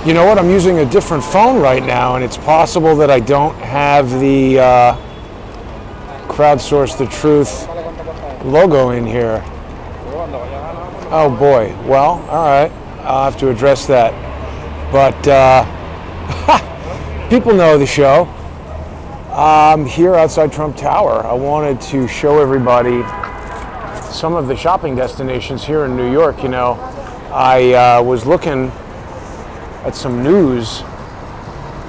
You know what? I'm using a different phone right now, and it's possible that I don't have the Crowdsource the Truth logo in here. Oh boy. Well, all right. I'll have to address that. But people know the show. I'm here outside Trump Tower. I wanted to show everybody some of the shopping destinations here in New York. You know, I was looking at some news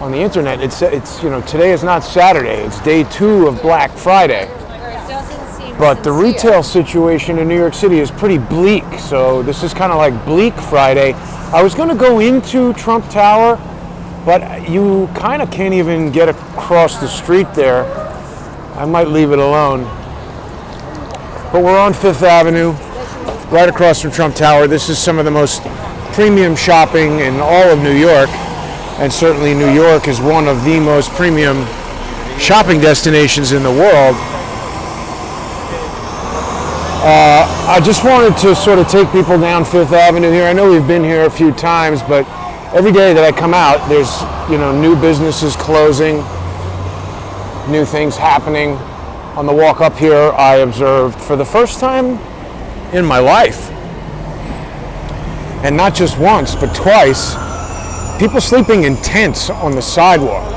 on the internet. It's you know, today is not Saturday. It's day 2 of Black Friday. But the retail situation in New York City is pretty bleak. So this is kind of like Bleak Friday. I was going to go into Trump Tower, but you kind of can't even get across the street there. I might leave it alone. But we're on 5th Avenue, right across from Trump Tower. This is some of the most premium shopping in all of New York, and certainly New York is one of the most premium shopping destinations in the world. I just wanted to sort of take people down 5th Avenue here. I know we've been here a few times, but every day that I come out, there's, you know, new businesses closing, new things happening. On the walk up here, I observed for the first time in my life, and not just once, but twice, people sleeping in tents on the sidewalk.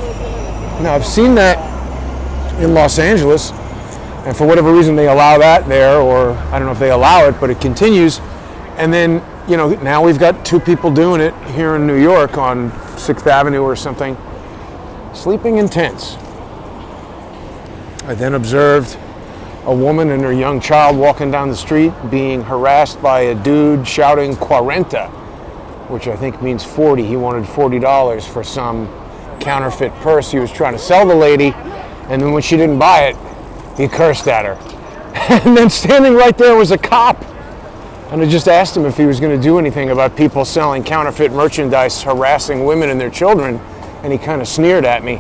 Now, I've seen that in Los Angeles, and for whatever reason they allow that there, or I don't know if they allow it, but it continues. And then, you know, now we've got 2 people doing it here in New York on 6th Avenue or something, sleeping in tents. I then observed a woman and her young child walking down the street being harassed by a dude shouting 40, which I think means 40. He wanted $40 for some counterfeit purse he was trying to sell the lady, and then when she didn't buy it, he cursed at her. And then standing right there was a cop. And I just asked him if he was going to do anything about people selling counterfeit merchandise, harassing women and their children, and he kind of sneered at me.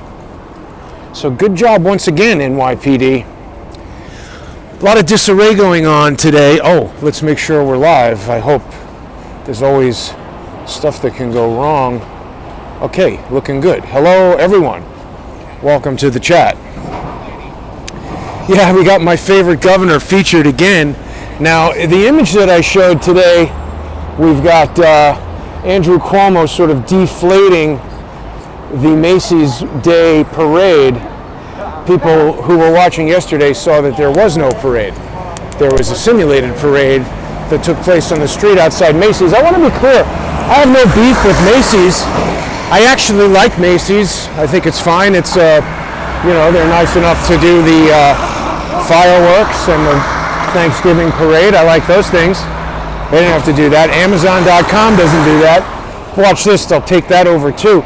So good job once again, NYPD. A lot of disarray going on today. Oh, let's make sure we're live. I hope. There's always stuff that can go wrong. Okay, looking good. Hello, everyone. Welcome to the chat. Yeah, we got my favorite governor featured again. Now, the image that I showed today, we've got Andrew Cuomo sort of deflating the Macy's Day Parade. People who were watching yesterday saw that there was no parade. There was a simulated parade that took place on the street outside Macy's. I want to be clear, I have no beef with Macy's. I actually like Macy's. I think it's fine. It's, you know, they're nice enough to do the fireworks and the Thanksgiving parade. I like those things. They didn't have to do that. Amazon.com doesn't do that. Watch this, they'll take that over too.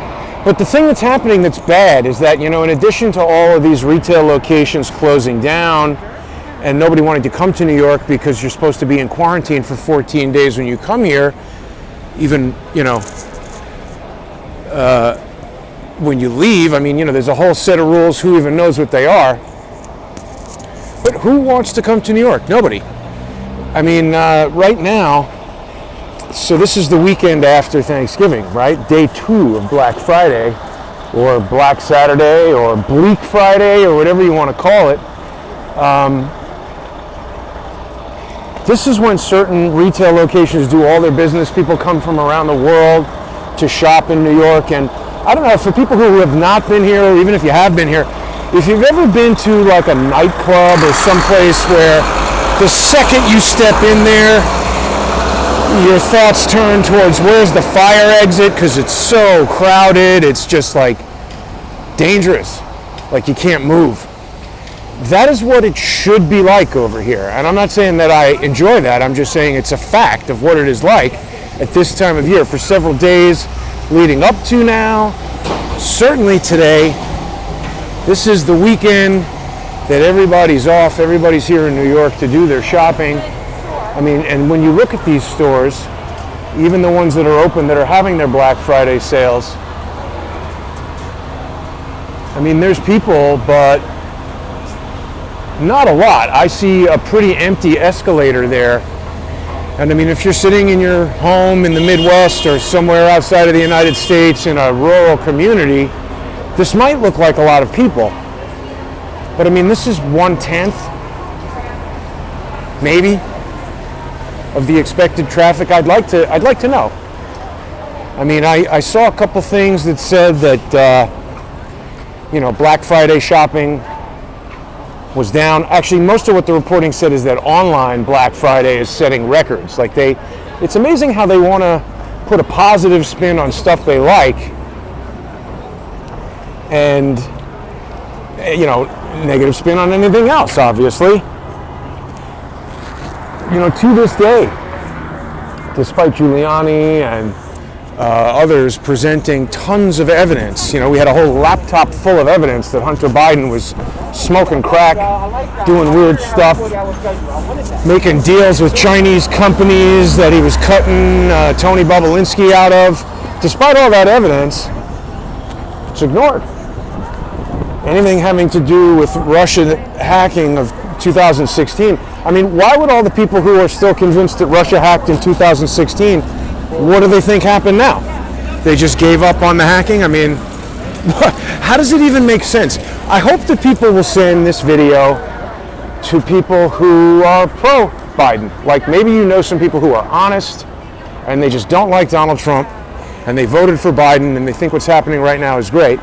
But the thing that's happening that's bad is that, you know, in addition to all of these retail locations closing down and nobody wanting to come to New York because you're supposed to be in quarantine for 14 days when you come here, even, you know, when you leave, I mean, you know, there's a whole set of rules. Who even knows what they are? But who wants to come to New York? Nobody. I mean, right now, so this is the weekend after Thanksgiving, right? Day 2 of Black Friday, or Black Saturday, or Bleak Friday, or whatever you want to call it. This is when certain retail locations do all their business. People come from around the world to shop in New York. And I don't know, for people who have not been here, or even if you have been here, if you've ever been to like a nightclub or someplace where the second you step in there, your thoughts turn towards where's the fire exit, because it's so crowded, it's just like dangerous, like you can't move. That is what it should be like over here. And I'm not saying that I enjoy that, I'm just saying it's a fact of what it is like at this time of year for several days leading up to now, certainly today. This is the weekend that everybody's off, everybody's here in New York to do their shopping. I mean, and when you look at these stores, even the ones that are open that are having their Black Friday sales, I mean, there's people, but not a lot. I see a pretty empty escalator there And I mean, if you're sitting in your home in the Midwest or somewhere outside of the United States in a rural community, this might look like a lot of people. But I mean, this is 1/10, maybe, of the expected traffic. I'd like to know. I mean, I saw a couple things that said that, Black Friday shopping was down. Actually, most of what the reporting said is that online Black Friday is setting records. It's amazing how they want to put a positive spin on stuff they like, and negative spin on anything else, obviously. To this day, despite Giuliani and others presenting tons of evidence, we had a whole laptop full of evidence that Hunter Biden was smoking crack, doing weird stuff, making deals with Chinese companies that he was cutting Tony Bobulinski out of. Despite all that evidence, it's ignored. Anything having to do with Russia hacking of 2016. I mean, why would all the people who are still convinced that Russia hacked in 2016, what do they think happened now? They just gave up on the hacking? I mean, how does it even make sense? I hope that people will send this video to people who are pro-Biden. Like, maybe some people who are honest and they just don't like Donald Trump and they voted for Biden and they think what's happening right now is great.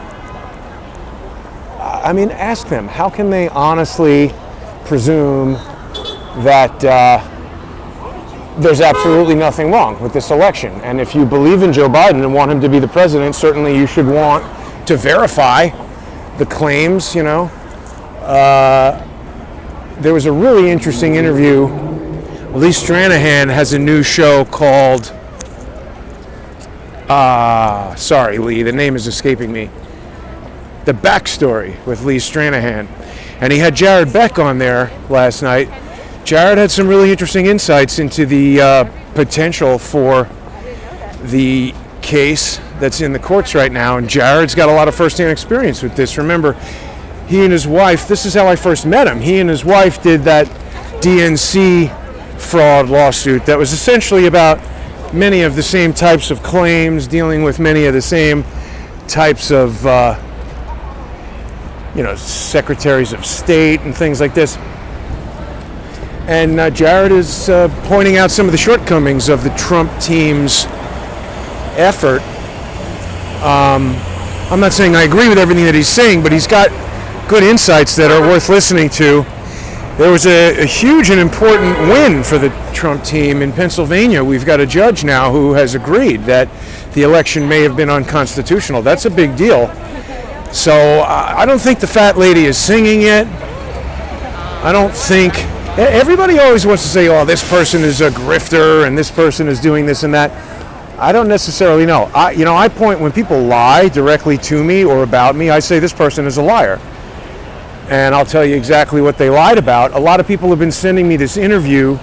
I mean, ask them, how can they honestly presume that there's absolutely nothing wrong with this election? And if you believe in Joe Biden and want him to be the president, certainly you should want to verify the claims, There was a really interesting interview. Lee Stranahan has a new show called, sorry, Lee, the name is escaping me. The Backstory with Lee Stranahan. And he had Jared Beck on there last night. Jared had some really interesting insights into the potential for the case that's in the courts right now. And Jared's got a lot of firsthand experience with this. Remember, he and his wife, this is how I first met him. He and his wife did that DNC fraud lawsuit that was essentially about many of the same types of claims, dealing with many of the same types of secretaries of state and things like this. And Jared is pointing out some of the shortcomings of the Trump team's effort. I'm not saying I agree with everything that he's saying, but he's got good insights that are worth listening to. There was a huge and important win for the Trump team in Pennsylvania. We've got a judge now who has agreed that the election may have been unconstitutional. That's a big deal. So I don't think the fat lady is singing it. I don't think... Everybody always wants to say, oh, this person is a grifter and this person is doing this and that. I don't necessarily know. I point, when people lie directly to me or about me, I say this person is a liar. And I'll tell you exactly what they lied about. A lot of people have been sending me this interview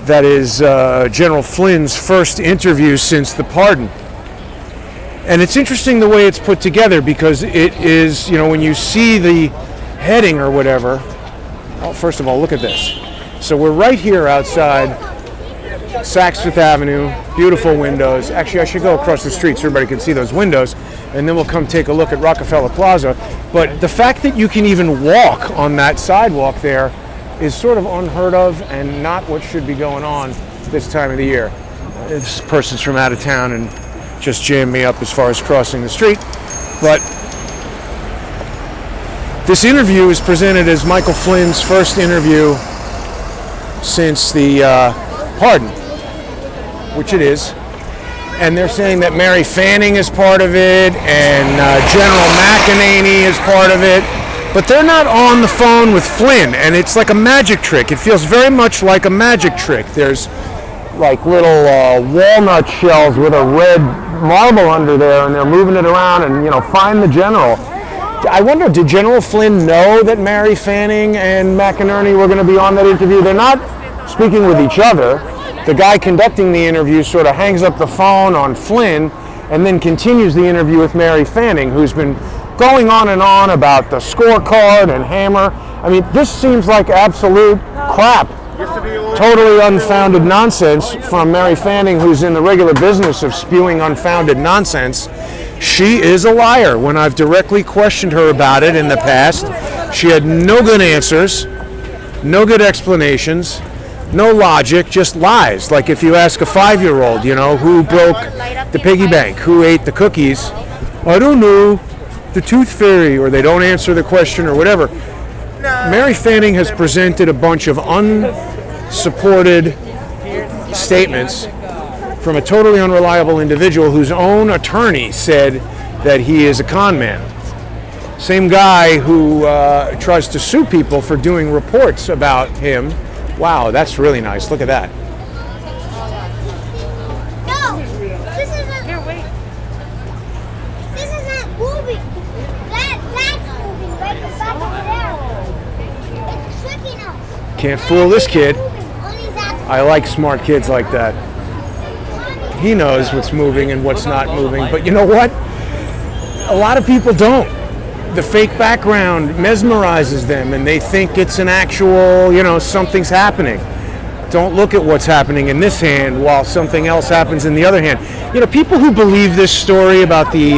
that is General Flynn's first interview since the pardon. And it's interesting the way it's put together, because it is, when you see the heading or whatever. Well, first of all, look at this. So we're right here outside Saks Fifth Avenue, beautiful windows. Actually, I should go across the street so everybody can see those windows, and then we'll come take a look at Rockefeller Plaza. But the fact that you can even walk on that sidewalk there is sort of unheard of and not what should be going on this time of the year. This person's from out of town and just jammed me up as far as crossing the street. But this interview is presented as Michael Flynn's first interview since the pardon, which it is. And they're saying that Mary Fanning is part of it and General McEnany is part of it. But they're not on the phone with Flynn, and it's like a magic trick. It feels very much like a magic trick. There's like little walnut shells with a red marble under there, and they're moving it around and, find the general. I wonder, did General Flynn know that Mary Fanning and McInerney were going to be on that interview? They're not speaking with each other. The guy conducting the interview sort of hangs up the phone on Flynn and then continues the interview with Mary Fanning, who's been going on and on about the scorecard and Hammer. I mean, this seems like absolute crap totally unfounded nonsense from Mary Fanning, who's in the regular business of spewing unfounded nonsense. She is a liar. When I've directly questioned her about it in the past, she had no good answers, no good explanations, no logic, just lies. Like if you ask a 5-year-old, who broke the piggy bank, who ate the cookies, I don't know, the tooth fairy, or they don't answer the question or whatever. Mary Fanning has presented a bunch of unsupported statements from a totally unreliable individual whose own attorney said that he is a con man. Same guy who tries to sue people for doing reports about him. Wow, that's really nice. Look at that. No, this isn't. Here, wait. This isn't moving. That's moving right back over there. It's tricking us. Can't fool this kid. I like smart kids like that. He knows what's moving and what's not moving, but you know what? A lot of people don't. The fake background mesmerizes them and they think it's an actual, something's happening. Don't look at what's happening in this hand while something else happens in the other hand. People who believe this story about the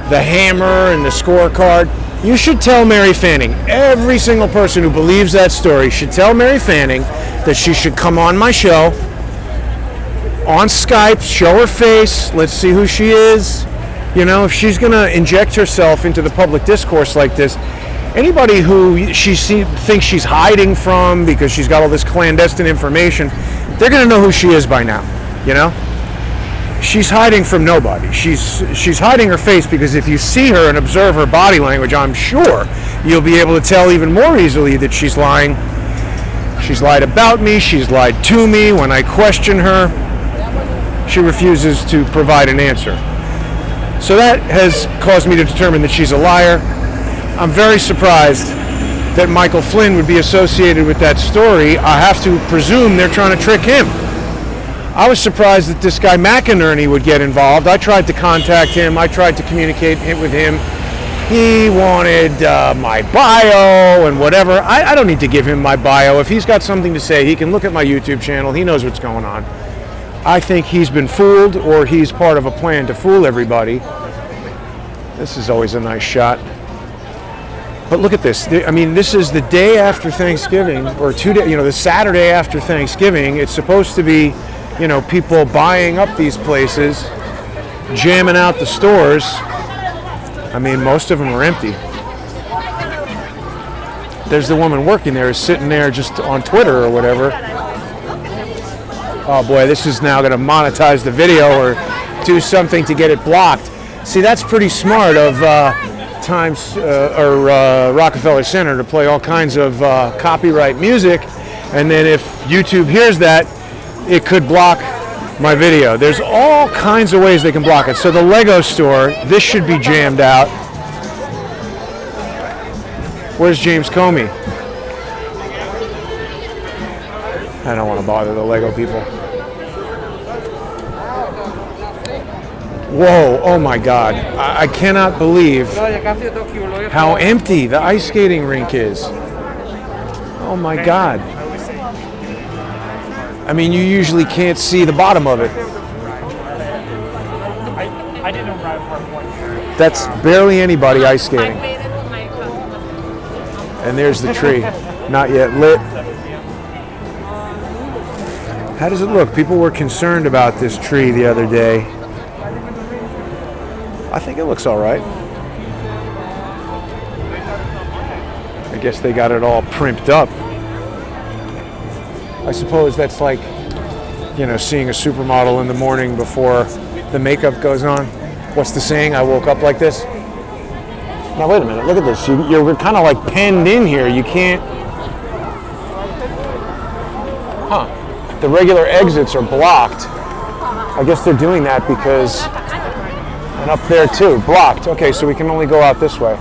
hammer and the scorecard, you should tell Mary Fanning. Every single person who believes that story should tell Mary Fanning that she should come on my show on Skype, show her face, let's see who she is. If she's going to inject herself into the public discourse like this, anybody who she thinks she's hiding from because she's got all this clandestine information, they're going to know who she is by now, She's hiding from nobody. She's hiding her face because if you see her and observe her body language, I'm sure you'll be able to tell even more easily that she's lying. She's lied about me. She's lied to me. When I question her, she refuses to provide an answer. So that has caused me to determine that she's a liar. I'm very surprised that Michael Flynn would be associated with that story. I have to presume they're trying to trick him. I was surprised that this guy McInerney would get involved. I tried to contact him. I tried to communicate with him. He wanted my bio and whatever. I don't need to give him my bio. If he's got something to say, he can look at my YouTube channel. He knows what's going on. I think he's been fooled, or he's part of a plan to fool everybody. This is always a nice shot. But look at this. This is the day after Thanksgiving, or 2 days, the Saturday after Thanksgiving. It's supposed to be, people buying up these places, jamming out the stores. Most of them are empty. There's the woman working there, is sitting there just on Twitter or whatever. Oh boy, this is now going to monetize the video or do something to get it blocked. See, that's pretty smart of Rockefeller Center to play all kinds of copyright music, and then if YouTube hears that, it could block my video. There's all kinds of ways they can block it. So the Lego store, this should be jammed out. Where's James Comey? I don't want to bother the Lego people. Whoa, oh my God. I cannot believe how empty the ice skating rink is. Oh my God. You usually can't see the bottom of it. I didn't ride part one. That's barely anybody ice skating. And there's the tree, not yet lit. How does it look? People were concerned about this tree the other day. I think it looks all right. I guess they got it all primped up. I suppose that's like, seeing a supermodel in the morning before the makeup goes on. What's the saying? I woke up like this. Now wait a minute, look at this. You're kind of like penned in here. You can't. The regular exits are blocked. I guess they're doing that because, and up there too, blocked. Okay, so we can only go out this way.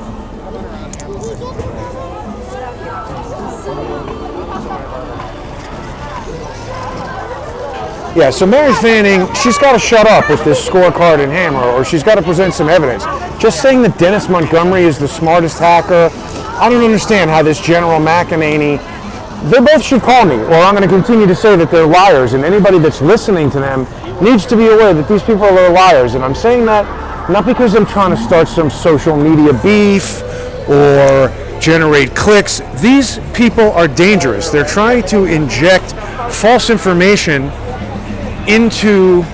Yeah, so Mary Fanning, she's got to shut up with this scorecard and hammer, or she's got to present some evidence. Just saying that Dennis Montgomery is the smartest hacker, I don't understand how this General McEnany they both should call me, or I'm going to continue to say that they're liars, and anybody that's listening to them needs to be aware that these people are liars. And I'm saying that not because I'm trying to start some social media beef or generate clicks. These people are dangerous. They're trying to inject false information into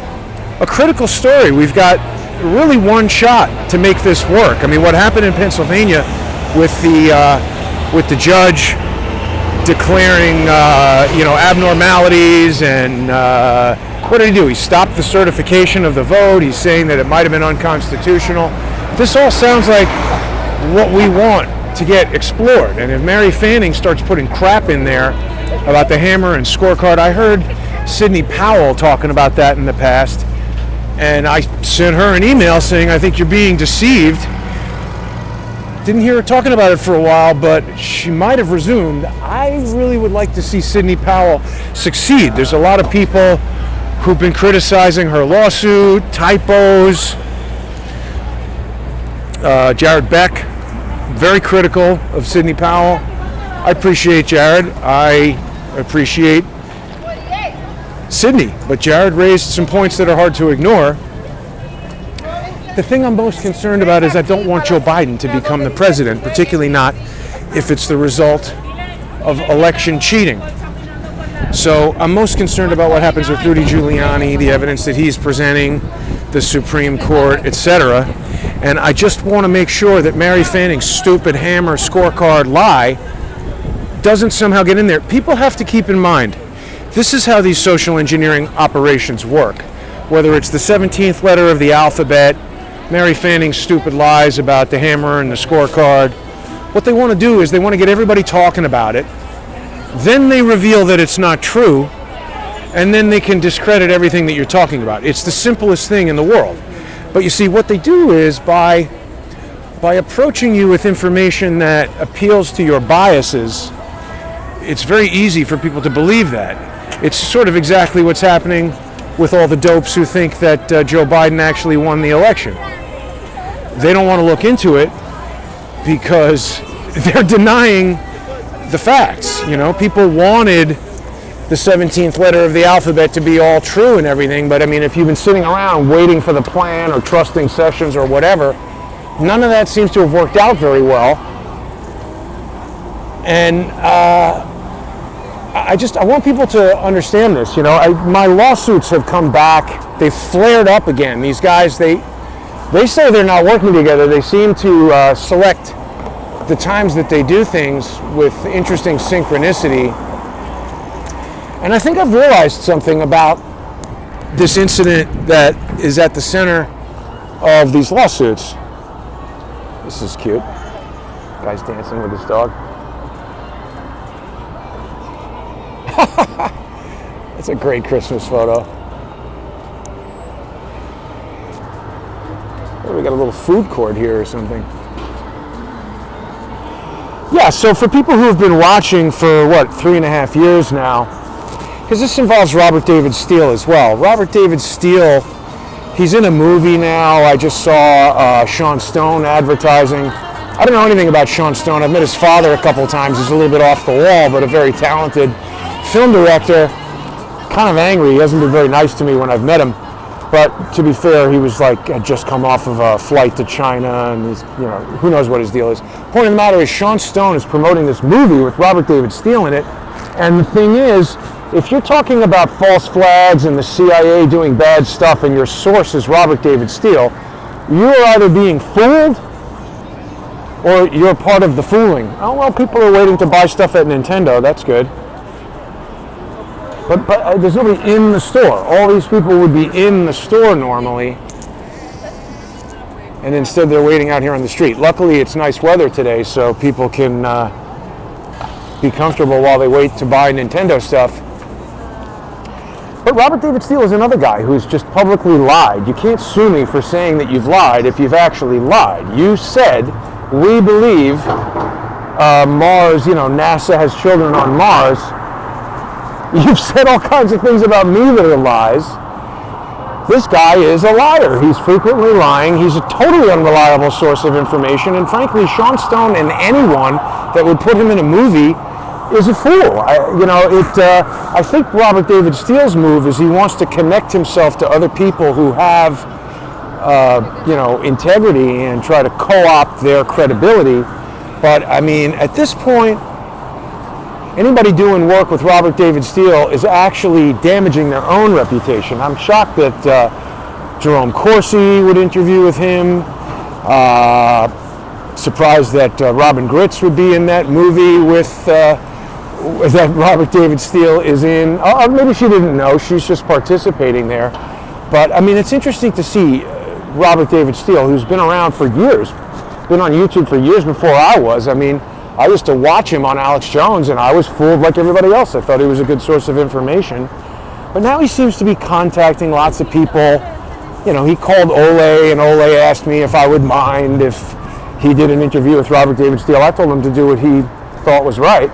a critical story. We've got really one shot to make this work. I mean, what happened in Pennsylvania with the judge declaring abnormalities, and what did he do? He stopped the certification of the vote. He's saying that it might have been unconstitutional. This all sounds like what we want to get explored. And if Mary Fanning starts putting crap in there about the hammer and scorecard, I heard Sidney Powell talking about that in the past, and I sent her an email saying, I think you're being deceived. Didn't hear her talking about it for a while, but she might have resumed. I really would like to see Sidney Powell succeed. There's a lot of people who've been criticizing her lawsuit, typos. Jared Beck, very critical of Sidney Powell. I appreciate Jared. I appreciate Sidney, but Jared raised some points that are hard to ignore. The thing I'm most concerned about is I don't want Joe Biden to become the president, particularly not if it's the result of election cheating. So I'm most concerned about what happens with Rudy Giuliani, the evidence that he's presenting, the Supreme Court, etc. And I just want to make sure that Mary Fanning's stupid hammer scorecard lie doesn't somehow get in there. People have to keep in mind, this is how these social engineering operations work. Whether it's the 17th letter of the alphabet, Mary Fanning's stupid lies about the hammer and the scorecard, what they want to do is they want to get everybody talking about it. Then they reveal that it's not true, and then they can discredit everything that you're talking about. It's the simplest thing in the world. But you see, what they do is by approaching you with information that appeals to your biases, it's very easy for people to believe that. It's sort of exactly what's happening with all the dopes who think that Joe Biden actually won the election. They don't want to look into it because they're denying the facts. You know, people wanted the 17th letter of the alphabet to be all true and everything, but I mean, if you've been sitting around waiting for the plan or trusting Sessions or whatever, none of that seems to have worked out very well. And I want people to understand this. You know, my lawsuits have come back. They've flared up again. These guys, they say they're not working together. They seem to select the times that they do things with interesting synchronicity. And I think I've realized something about this incident that is at the center of these lawsuits. This is cute. Guy's dancing with his dog. That's a great Christmas photo. Oh, we got a little food court here or something. Yeah, so for people who have been watching for, 3.5 years now, because this involves Robert David Steele as well. Robert David Steele, he's in a movie now. I just saw Sean Stone advertising. I don't know anything about Sean Stone. I've met his father a couple of times. He's a little bit off the wall, but a very talented film director. Kind of angry. He hasn't been very nice to me when I've met him. But to be fair, he was had just come off of a flight to China, and he's, who knows what his deal is. Point of the matter is, Sean Stone is promoting this movie with Robert David Steele in it. And the thing is, if you're talking about false flags and the CIA doing bad stuff and your source is Robert David Steele, you're either being fooled or you're part of the fooling. Oh, well, people are waiting to buy stuff at Nintendo. That's good. But there's nobody in the store. All these people would be in the store normally, and instead they're waiting out here on the street. Luckily, it's nice weather today, so people can be comfortable while they wait to buy Nintendo stuff. But Robert David Steele is another guy who's just publicly lied. You can't sue me for saying that you've lied if you've actually lied. You said, we believe Mars, NASA has children on Mars. You've said all kinds of things about me that are lies. This guy is a liar. He's frequently lying. He's a totally unreliable source of information. And frankly, Sean Stone and anyone that would put him in a movie is a fool. I think Robert David Steele's move is he wants to connect himself to other people who have, integrity and try to co-opt their credibility. But I mean, at this point, anybody doing work with Robert David Steele is actually damaging their own reputation. I'm shocked that Jerome Corsi would interview with him. Surprised that Robin Gritz would be in that movie with that Robert David Steele is in. Maybe she didn't know. She's just participating there. But I mean, it's interesting to see Robert David Steele, who's been around for years, been on YouTube for years before I was. I mean, I used to watch him on Alex Jones, and I was fooled like everybody else. I thought he was a good source of information. But now he seems to be contacting lots of people. He called Ole, and Ole asked me if I would mind if he did an interview with Robert David Steele. I told him to do what he thought was right.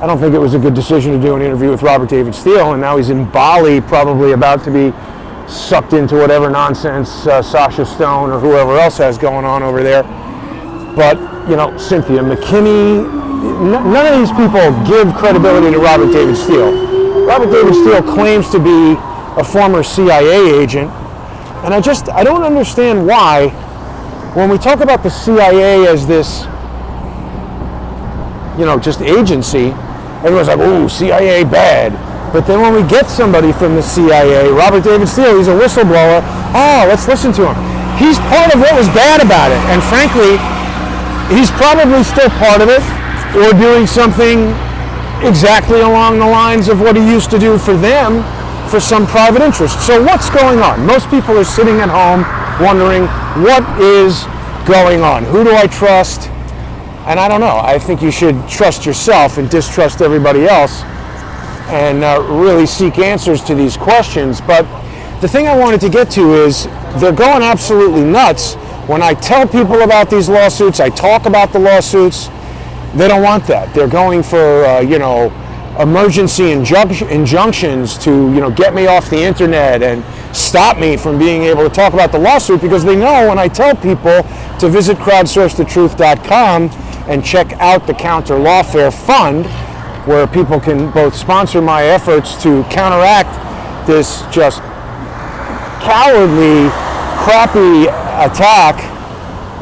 I don't think it was a good decision to do an interview with Robert David Steele, and now he's in Bali, probably about to be sucked into whatever nonsense Sasha Stone or whoever else has going on over there. But, Cynthia McKinney, none of these people give credibility to Robert David Steele. Robert David Steele claims to be a former CIA agent, and I don't understand why, when we talk about the CIA as this, just agency, everyone's like, ooh, CIA bad. But then when we get somebody from the CIA, Robert David Steele, he's a whistleblower, let's listen to him. He's part of what was bad about it, and frankly, he's probably still part of it, or doing something exactly along the lines of what he used to do for them, for some private interest. So what's going on? Most people are sitting at home wondering, what is going on? Who do I trust? And I don't know. I think you should trust yourself and distrust everybody else and really seek answers to these questions. But the thing I wanted to get to is they're going absolutely nuts. When I tell people about these lawsuits, I talk about the lawsuits, they don't want that. They're going for, emergency injunctions to, get me off the internet and stop me from being able to talk about the lawsuit, because they know when I tell people to visit crowdsourcethetruth.com and check out the Counter Lawfare Fund, where people can both sponsor my efforts to counteract this just cowardly, crappy attack.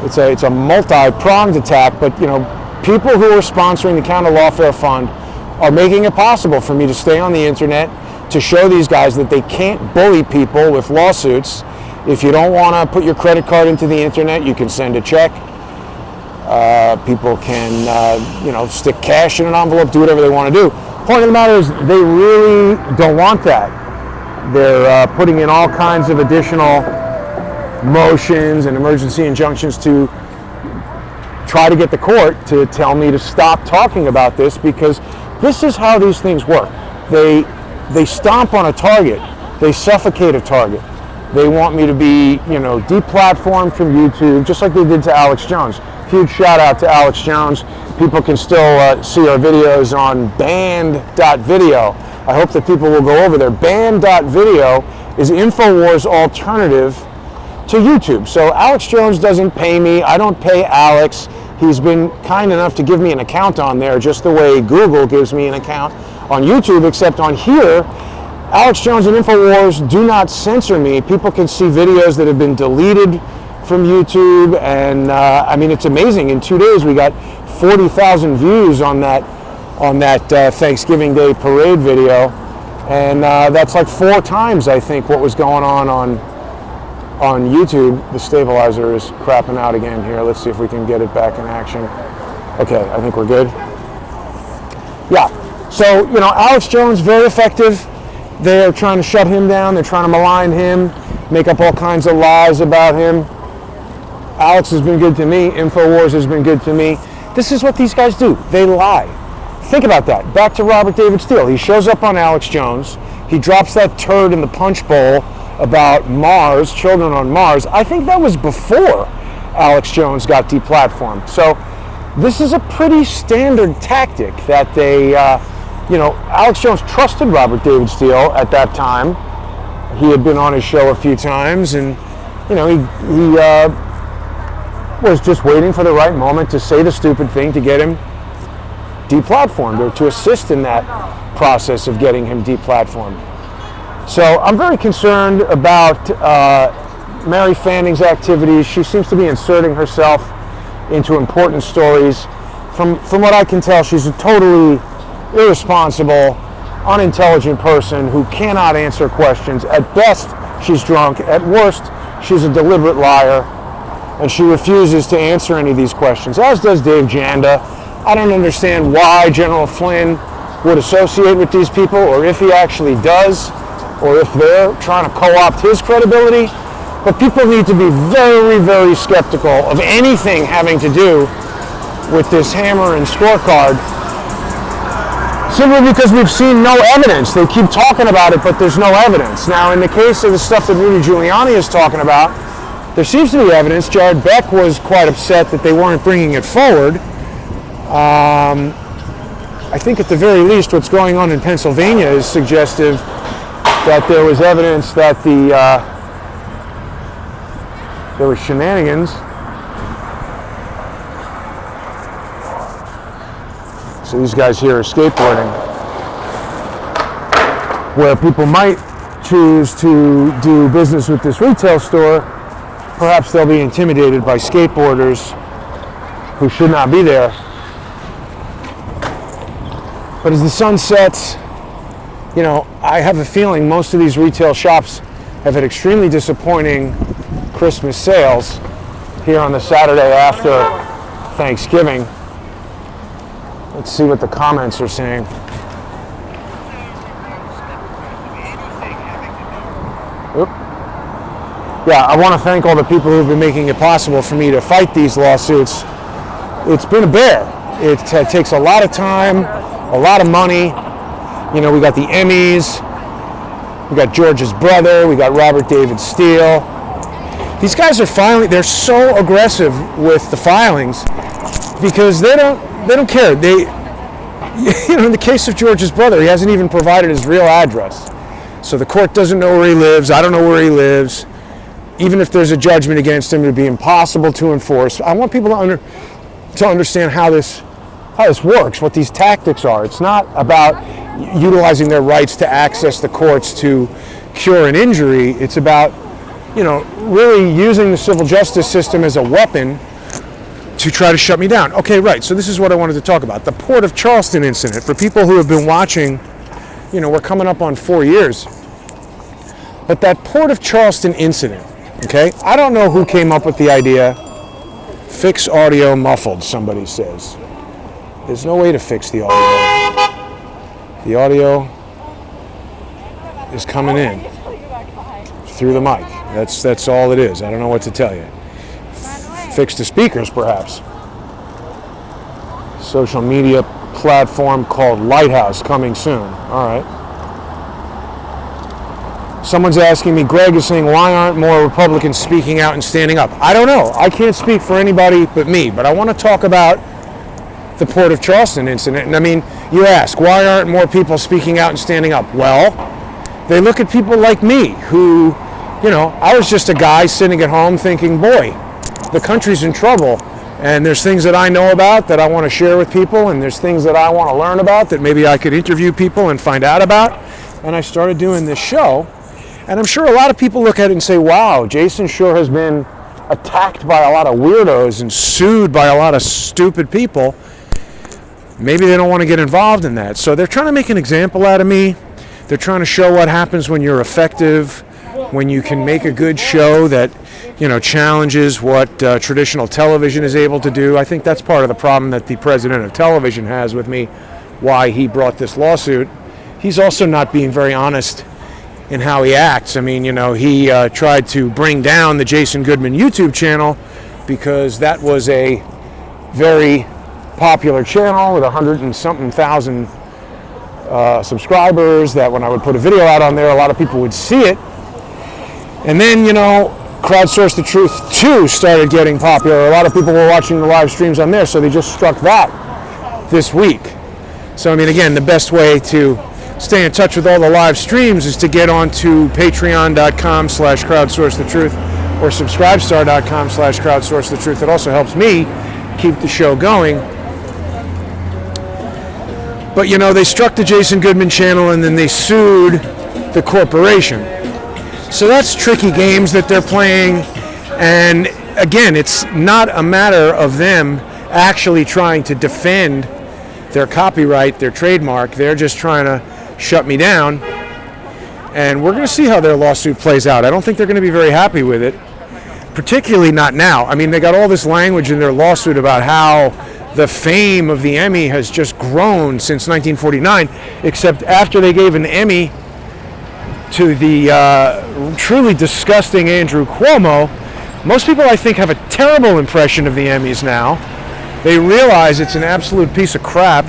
It's a multi-pronged attack, but people who are sponsoring the Counter Lawfare Fund are making it possible for me to stay on the internet, to show these guys that they can't bully people with lawsuits. If you don't want to put your credit card into the internet, you can send a check. People can, stick cash in an envelope, do whatever they want to do. Point of the matter is, they really don't want that. They're putting in all kinds of additional motions and emergency injunctions to try to get the court to tell me to stop talking about this, because this is how these things work. They stomp on a target. They suffocate a target. They want me to be, deplatformed from YouTube, just like they did to Alex Jones. Huge shout out to Alex Jones. People can still see our videos on band.video. I hope that people will go over there. Band.video is InfoWars' alternative to YouTube. So Alex Jones doesn't pay me. I don't pay Alex. He's been kind enough to give me an account on there, just the way Google gives me an account on YouTube, except on here, Alex Jones and InfoWars do not censor me. People can see videos that have been deleted from YouTube, and it's amazing. In 2 days, we got 40,000 views on that Thanksgiving Day parade video, and that's like 4 times, I think, what was going on YouTube. The stabilizer is crapping out again here. Let's see if we can get it back in action. Okay, I think we're good. Yeah, so, Alex Jones, very effective. They're trying to shut him down. They're trying to malign him, make up all kinds of lies about him. Alex has been good to me. InfoWars has been good to me. This is what these guys do. They lie. Think about that. Back to Robert David Steele. He shows up on Alex Jones. He drops that turd in the punch bowl about Mars, children on Mars. I think that was before Alex Jones got deplatformed. So this is a pretty standard tactic that they, Alex Jones trusted Robert David Steele at that time. He had been on his show a few times, and, he was just waiting for the right moment to say the stupid thing to get him deplatformed or to assist in that process of getting him deplatformed. So I'm very concerned about Mary Fanning's activities. She seems to be inserting herself into important stories. From what I can tell, she's a totally irresponsible, unintelligent person who cannot answer questions. At best, she's drunk. At worst, she's a deliberate liar, and she refuses to answer any of these questions, as does Dave Janda. I don't understand why General Flynn would associate with these people, or if he actually does, or if they're trying to co-opt his credibility. But people need to be very, very skeptical of anything having to do with this hammer and scorecard, simply because we've seen no evidence. They keep talking about it, but there's no evidence. Now, in the case of the stuff that Rudy Giuliani is talking about, there seems to be evidence. Jared Beck was quite upset that they weren't bringing it forward. I think at the very least what's going on in Pennsylvania is suggestive that there was evidence that there were shenanigans. So these guys here are skateboarding, where people might choose to do business with this retail store. Perhaps they'll be intimidated by skateboarders who should not be there. But as the sun sets, you know, I have a feeling most of these retail shops have had extremely disappointing Christmas sales here on the Saturday after Thanksgiving. Let's see what the comments are saying. Oop. Yeah, I want to thank all the people who've been making it possible for me to fight these lawsuits. It's been a bear. It takes a lot of time, a lot of money. You know, we got the Emmys, we got George's brother, we got Robert David Steele. These guys are filing, they're so aggressive with the filings because they don't care. You know, in the case of George's brother, he hasn't even provided his real address. So the court doesn't know where he lives, I don't know where he lives. Even if there's a judgment against him, it would be impossible to enforce. I want people to understand how this works, what these tactics are. It's not about utilizing their rights to access the courts to cure an injury. It's about, you know, really using the civil justice system as a weapon to try to shut me down. Okay, right. So this is what I wanted to talk about. The Port of Charleston incident. For people who have been watching, you know, we're coming up on 4 years. But that Port of Charleston incident, okay, I don't know who came up with the idea. Fix audio muffled, somebody says. There's no way to fix the audio. The audio is coming in through the mic. That's all it is. I don't know what to tell you. Fix the speakers, perhaps. Social media platform called Lighthouse coming soon. All right. Someone's asking me, Greg is saying, why aren't more Republicans speaking out and standing up? I don't know. I can't speak for anybody but me, but I want to talk about the Port of Charleston incident. And I mean, you ask, why aren't more people speaking out and standing up? Well, they look at people like me who, you know, I was just a guy sitting at home thinking, boy, the country's in trouble. And there's things that I know about that I want to share with people, and there's things that I want to learn about that maybe I could interview people and find out about. And I started doing this show. And I'm sure a lot of people look at it and say, wow, Jason sure has been attacked by a lot of weirdos and sued by a lot of stupid people. Maybe they don't want to get involved in that. So they're trying to make an example out of me. They're trying to show what happens when you're effective, when you can make a good show that, you know, challenges what traditional television is able to do. I think that's part of the problem that the president of television has with me, why he brought this lawsuit. He's also not being very honest in how he acts. I mean, you know, he tried to bring down the Jason Goodman YouTube channel because that was a very popular channel with 100 and something thousand subscribers, that when I would put a video out on there, a lot of people would see it. And then, you know, Crowdsource the Truth 2 started getting popular. A lot of people were watching the live streams on there, so they just struck that this week. So, I mean, again, the best way to stay in touch with all the live streams is to get onto patreon.com/crowdsourcethetruth or subscribestar.com/crowdsourcethetruth. It also helps me keep the show going. But, you know, they struck the Jason Goodman channel and then they sued the corporation. So that's tricky games that they're playing. And again, it's not a matter of them actually trying to defend their copyright, their trademark. They're just trying to shut me down. And we're going to see how their lawsuit plays out. I don't think they're going to be very happy with it, particularly not now. I mean, they got all this language in their lawsuit about how the fame of the Emmy has just grown since 1949, except after they gave an Emmy to the truly disgusting Andrew Cuomo, most people, I think, have a terrible impression of the Emmys now. They realize it's an absolute piece of crap,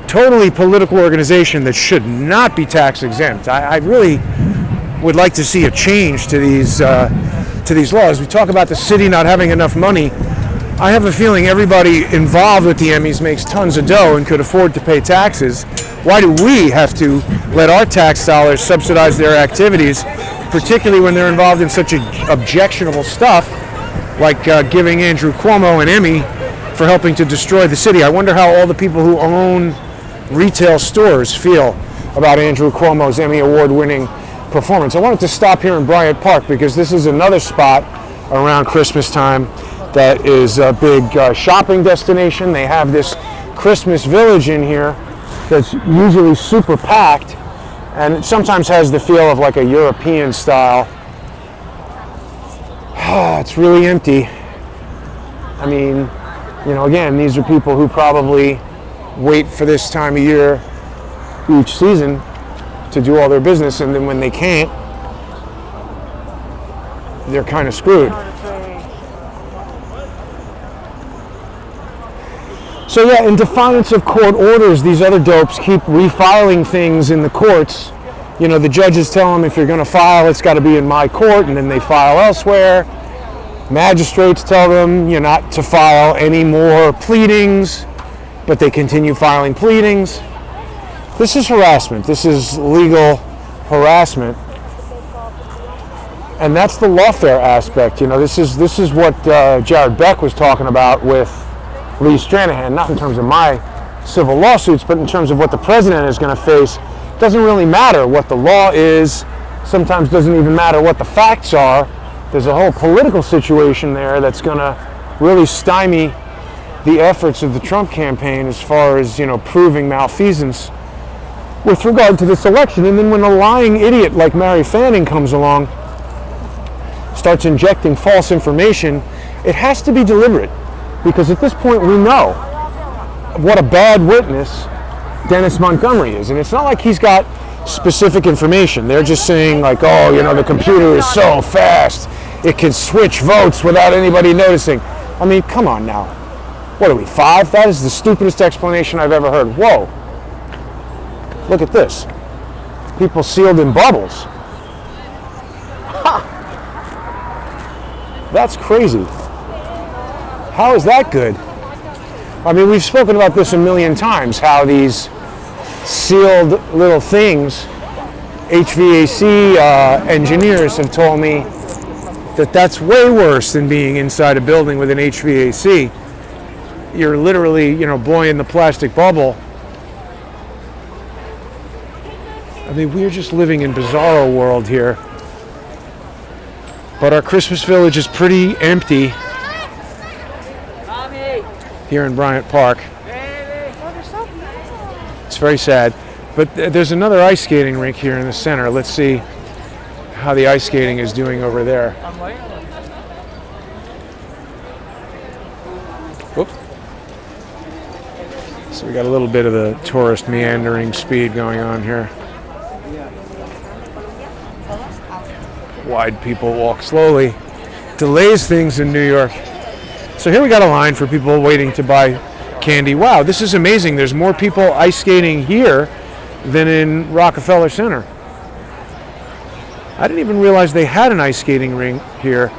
totally political organization that should not be tax exempt. I really would like to see a change to these laws. We talk about the city not having enough money. I have a feeling everybody involved with the Emmys makes tons of dough and could afford to pay taxes. Why do we have to let our tax dollars subsidize their activities, particularly when they're involved in such objectionable stuff like giving Andrew Cuomo an Emmy for helping to destroy the city? I wonder how all the people who own retail stores feel about Andrew Cuomo's Emmy Award-winning performance. I wanted to stop here in Bryant Park because this is another spot around Christmas time that is a big shopping destination. They have this Christmas village in here that's usually super packed, and it sometimes has the feel of like a European style. It's really empty. I mean, you know, again, these are people who probably wait for this time of year each season to do all their business, and then when they can't, they're kind of screwed. So yeah, in defiance of court orders, these other dopes keep refiling things in the courts. You know, the judges tell them if you're going to file, it's got to be in my court, and then they file elsewhere. Magistrates tell them you're not to file any more pleadings, but they continue filing pleadings. This is harassment. This is legal harassment. And that's the lawfare aspect. You know, this is what Jared Beck was talking about with Lee Stranahan, not in terms of my civil lawsuits, but in terms of what the president is going to face. It doesn't really matter what the law is. Sometimes doesn't even matter what the facts are. There's a whole political situation there that's going to really stymie the efforts of the Trump campaign as far as, you know, proving malfeasance with regard to this election. And then when a lying idiot like Mary Fanning comes along, starts injecting false information, it has to be deliberate, because at this point we know what a bad witness Dennis Montgomery is. And it's not like he's got specific information. They're just saying like, oh, you know, the computer is so fast, it can switch votes without anybody noticing. I mean, come on now. What are we, 5? That is the stupidest explanation I've ever heard. Whoa. Look at this. People sealed in bubbles. Ha! That's crazy. How is that good? I mean, we've spoken about this a million times, how these sealed little things, HVAC engineers have told me that that's way worse than being inside a building with an HVAC. You're literally, you know, blowing the plastic bubble. I mean, we're just living in bizarro world here. But our Christmas village is pretty empty here in Bryant Park. It's very sad. But there's another ice skating rink here in the center. Let's see how the ice skating is doing over there. Whoop. So we got a little bit of the tourist meandering speed going on here. Wide people walk slowly. Delays things in New York. So here we got a line for people waiting to buy candy. Wow, this is amazing. There's more people ice skating here than in Rockefeller Center. I didn't even realize they had an ice skating rink here.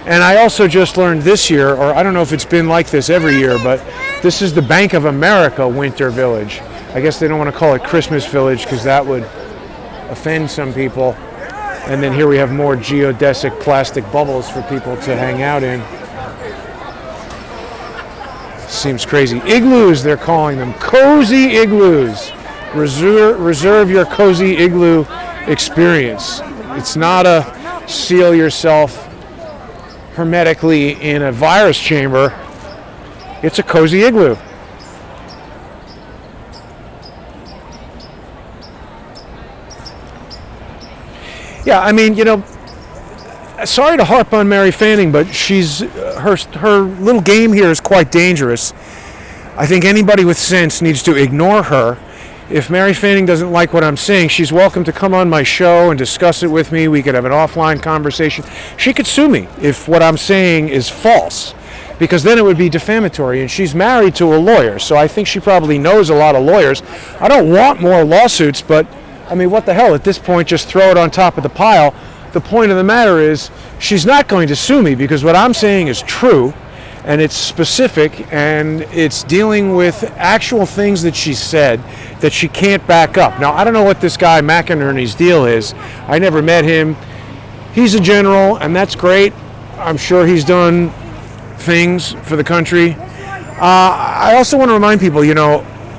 And I also just learned this year, or I don't know if it's been like this every year, but this is the Bank of America Winter Village. I guess they don't want to call it Christmas Village because that would offend some people. And then here we have more geodesic plastic bubbles for people to hang out in. Seems crazy. Igloos, they're calling them. Cozy igloos. Reserve your cozy igloo experience. It's not a seal yourself hermetically in a virus chamber. It's a cozy igloo. Yeah, I mean, sorry to harp on Mary Fanning, but her little game here is quite dangerous. I think anybody with sense needs to ignore her. If Mary Fanning doesn't like what I'm saying, she's welcome to come on my show and discuss it with me. We could have an offline conversation. She could sue me if what I'm saying is false, because then it would be defamatory, and she's married to a lawyer, so I think she probably knows a lot of lawyers. I don't want more lawsuits, but I mean, what the hell? At this point, just throw it on top of the pile. The point of the matter is, she's not going to sue me because what I'm saying is true, and it's specific, and it's dealing with actual things that she said that she can't back up. Now, I don't know what this guy McInerney's deal is. I never met him. He's a general, and that's great. I'm sure he's done things for the country. I also want to remind people,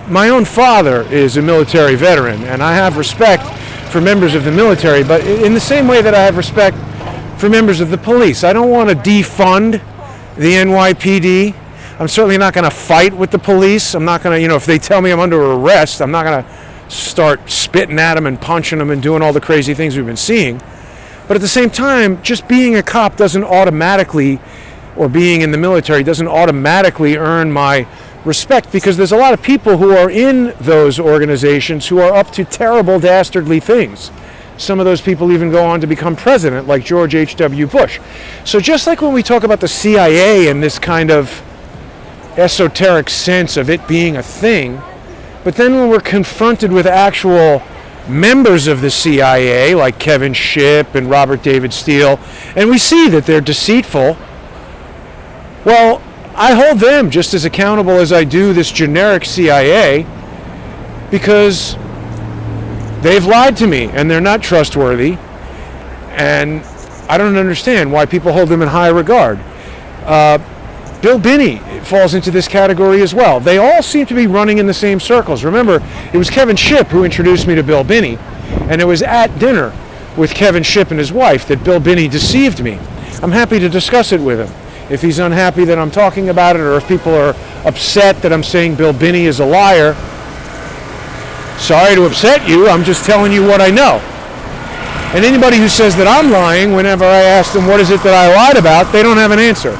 my own father is a military veteran, and I have respect for members of the military, but in the same way that I have respect for members of the police. I don't want to defund the NYPD. I'm certainly not going to fight with the police. I'm not going to, if they tell me I'm under arrest, I'm not going to start spitting at them and punching them and doing all the crazy things we've been seeing. But at the same time, just being a cop doesn't automatically, or being in the military doesn't automatically earn my respect, because there's a lot of people who are in those organizations who are up to terrible, dastardly things. Some of those people even go on to become president, like George H.W. Bush. So just like when we talk about the CIA and this kind of esoteric sense of it being a thing, but then when we're confronted with actual members of the CIA, like Kevin Shipp and Robert David Steele, and we see that they're deceitful, well, I hold them just as accountable as I do this generic CIA, because they've lied to me and they're not trustworthy, and I don't understand why people hold them in high regard. Bill Binney falls into this category as well. They all seem to be running in the same circles. Remember, it was Kevin Shipp who introduced me to Bill Binney, and it was at dinner with Kevin Shipp and his wife that Bill Binney deceived me. I'm happy to discuss it with him. If he's unhappy that I'm talking about it, or if people are upset that I'm saying Bill Binney is a liar, sorry to upset you, I'm just telling you what I know. And anybody who says that I'm lying, whenever I ask them what is it that I lied about, they don't have an answer.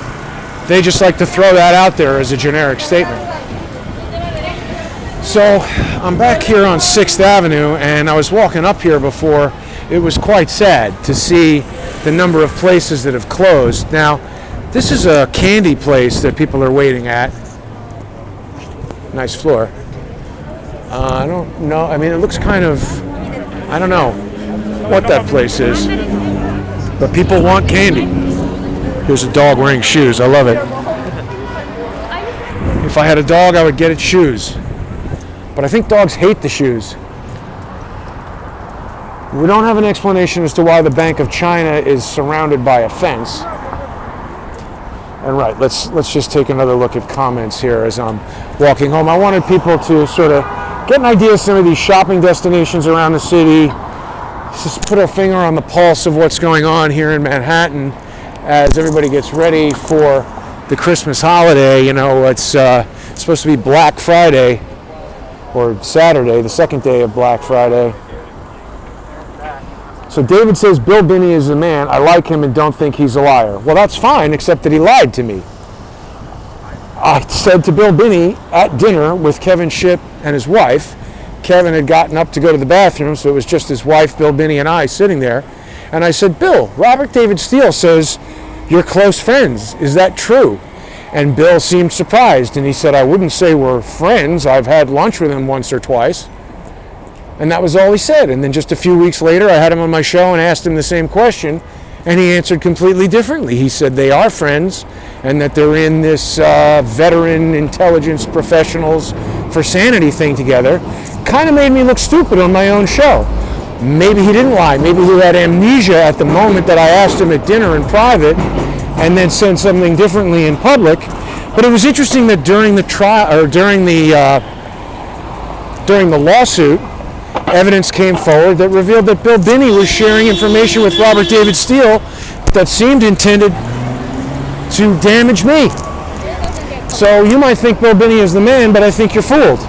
They just like to throw that out there as a generic statement. So I'm back here on 6th Avenue, and I was walking up here before. It was quite sad to see the number of places that have closed. Now, this is a candy place that people are waiting at. Nice floor. I don't know. I mean, it looks kind of, I don't know what that place is, but people want candy. Here's a dog wearing shoes. I love it. If I had a dog, I would get it shoes. But I think dogs hate the shoes. We don't have an explanation as to why the Bank of China is surrounded by a fence. And right, let's just take another look at comments here as I'm walking home. I wanted people to sort of get an idea of some of these shopping destinations around the city. Just put our finger on the pulse of what's going on here in Manhattan as everybody gets ready for the Christmas holiday. It's supposed to be Black Friday, or Saturday, the second day of Black Friday. So David says, Bill Binney is a man. I like him and don't think he's a liar. Well, that's fine, except that he lied to me. I said to Bill Binney at dinner with Kevin Shipp and his wife. Kevin had gotten up to go to the bathroom, so it was just his wife, Bill Binney, and I sitting there. And I said, Bill, Robert David Steele says you're close friends. Is that true? And Bill seemed surprised, and he said, I wouldn't say we're friends. I've had lunch with him once or twice. And that was all he said. And then just a few weeks later, I had him on my show and asked him the same question, and he answered completely differently. He said they are friends and that they're in this veteran intelligence professionals for sanity thing together. Kind of made me look stupid on my own show. Maybe he didn't lie. Maybe he had amnesia at the moment that I asked him at dinner in private and then said something differently in public. But it was interesting that during the trial, or during the lawsuit, evidence came forward that revealed that Bill Binney was sharing information with Robert David Steele that seemed intended to damage me. So you might think Bill Binney is the man, but I think you're fooled.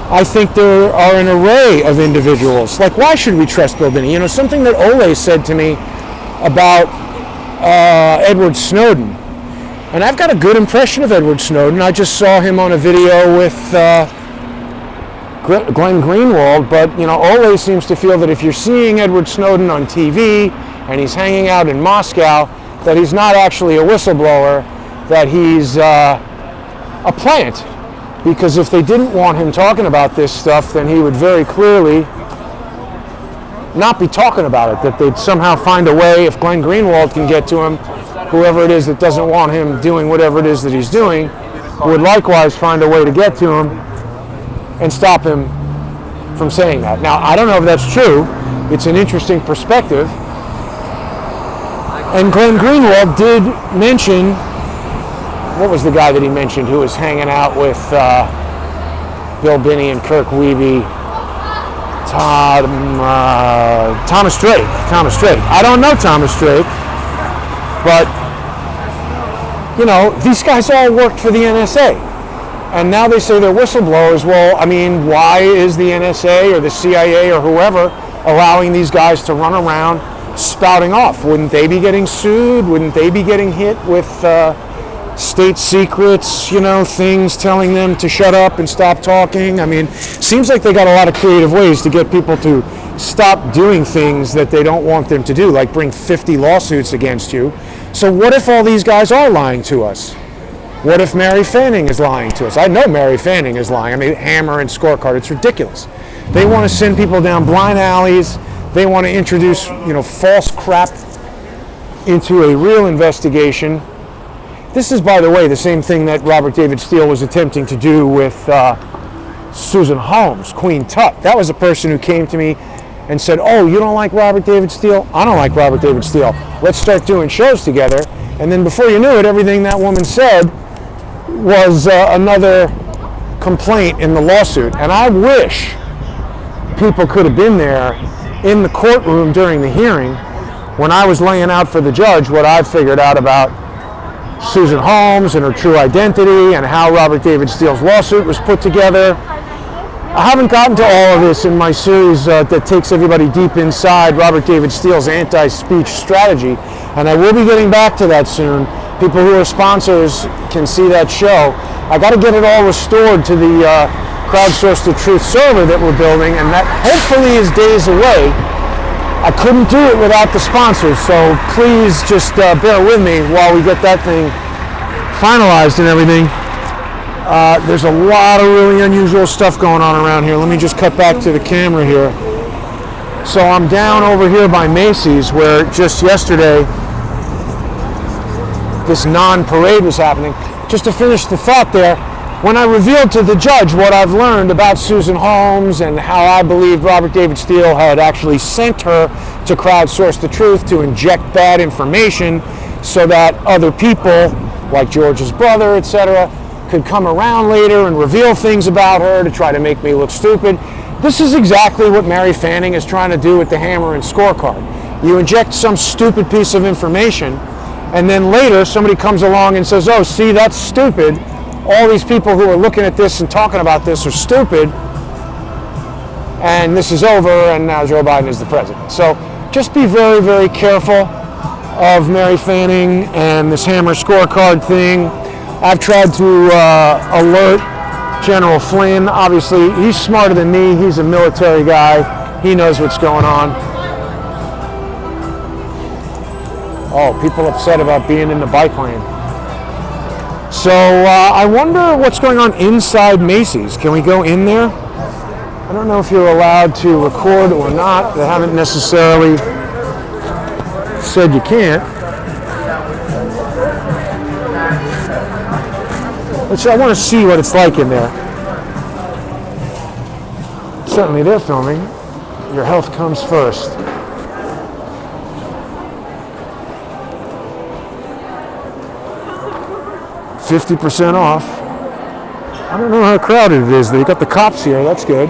I think there are an array of individuals. Like, why should we trust Bill Binney? You know, something that Ole said to me about Edward Snowden. And I've got a good impression of Edward Snowden. I just saw him on a video with Glenn Greenwald, but you know, Ole seems to feel that if you're seeing Edward Snowden on TV and he's hanging out in Moscow, that he's not actually a whistleblower, that he's a plant. Because if they didn't want him talking about this stuff, then he would very clearly not be talking about it, that they'd somehow find a way, if Glenn Greenwald can get to him, whoever it is that doesn't want him doing whatever it is that he's doing, would likewise find a way to get to him and stop him from saying that. Now, I don't know if that's true. It's an interesting perspective. And Glenn Greenwald did mention, what was the guy that he mentioned who was hanging out with Bill Binney and Kirk Wiebe? Thomas Drake. Thomas Drake. I don't know Thomas Drake, but, you know, these guys all worked for the NSA. And now they say they're whistleblowers. Well, I mean, why is the NSA or the CIA or whoever allowing these guys to run around spouting off? Wouldn't they be getting sued? Wouldn't they be getting hit with state secrets, you know, things telling them to shut up and stop talking? I mean, seems like they got a lot of creative ways to get people to stop doing things that they don't want them to do, like bring 50 lawsuits against you. So what if all these guys are lying to us? What if Mary Fanning is lying to us? I know Mary Fanning is lying. I mean, hammer and scorecard, it's ridiculous. They want to send people down blind alleys. They want to introduce, you know, false crap into a real investigation. This is, by the way, the same thing that Robert David Steele was attempting to do with Susan Holmes, Queen Tut. That was a person who came to me and said, oh, you don't like Robert David Steele? I don't like Robert David Steele. Let's start doing shows together. And then before you knew it, everything that woman said was another complaint in the lawsuit. And I wish people could have been there in the courtroom during the hearing when I was laying out for the judge what I figured out about Susan Holmes and her true identity and how Robert David Steele's lawsuit was put together. I haven't gotten to all of this in my series that takes everybody deep inside Robert David Steele's anti-speech strategy, and I will be getting back to that soon. People who are sponsors can see that show. I got to get it all restored to the Crowdsource the Truth server that we're building, and that hopefully is days away. I couldn't do it without the sponsors, so please just bear with me while we get that thing finalized and everything. There's a lot of really unusual stuff going on around here. Let me just cut back to the camera here. So I'm down over here by Macy's, where just yesterday this non-parade was happening. Just to finish the thought there, when I revealed to the judge what I've learned about Susan Holmes and how I believed Robert David Steele had actually sent her to Crowdsource the Truth to inject bad information so that other people, like George's brother, etc., could come around later and reveal things about her to try to make me look stupid. This is exactly what Mary Fanning is trying to do with the hammer and scorecard. You inject some stupid piece of information, and then later somebody comes along and says, oh, see, that's stupid. All these people who are looking at this and talking about this are stupid, and this is over, and now Joe Biden is the president. So just be very, very careful of Mary Fanning and this hammer scorecard thing. I've tried to alert General Flynn. Obviously, he's smarter than me. He's a military guy. He knows what's going on. Oh, people upset about being in the bike lane. So I wonder what's going on inside Macy's. Can we go in there? I don't know if you're allowed to record or not. They haven't necessarily said you can't. But I want to see what it's like in there. Certainly they're filming. Your health comes first. 50% off. I don't know how crowded it is. They got the cops here. That's good.